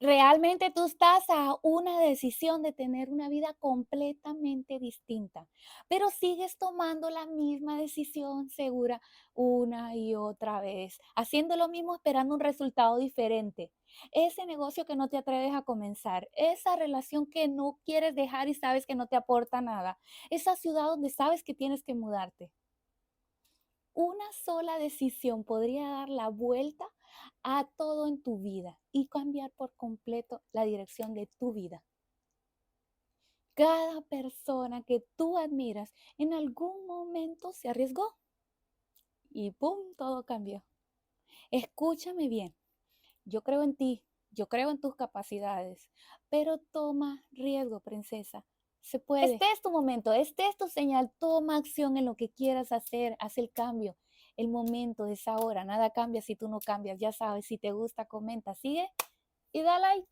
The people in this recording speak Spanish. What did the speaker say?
Realmente tú estás a una decisión de tener una vida completamente distinta, pero sigues tomando la misma decisión segura una y otra vez, haciendo lo mismo esperando un resultado diferente. Ese negocio que no te atreves a comenzar, esa relación que no quieres dejar y sabes que no te aporta nada, esa ciudad donde sabes que tienes que mudarte. Una sola decisión podría dar la vuelta a todo en tu vida y cambiar por completo la dirección de tu vida. Cada persona que tú admiras en algún momento se arriesgó y ¡pum! Todo cambió. Escúchame bien, yo creo en ti, yo creo en tus capacidades, pero toma riesgo, princesa. Se puede. Este es tu momento, este es tu señal. Toma acción en lo que quieras hacer, haz el cambio. El momento es ahora, nada cambia si tú no cambias. Ya sabes, si te gusta, comenta, sigue y da like.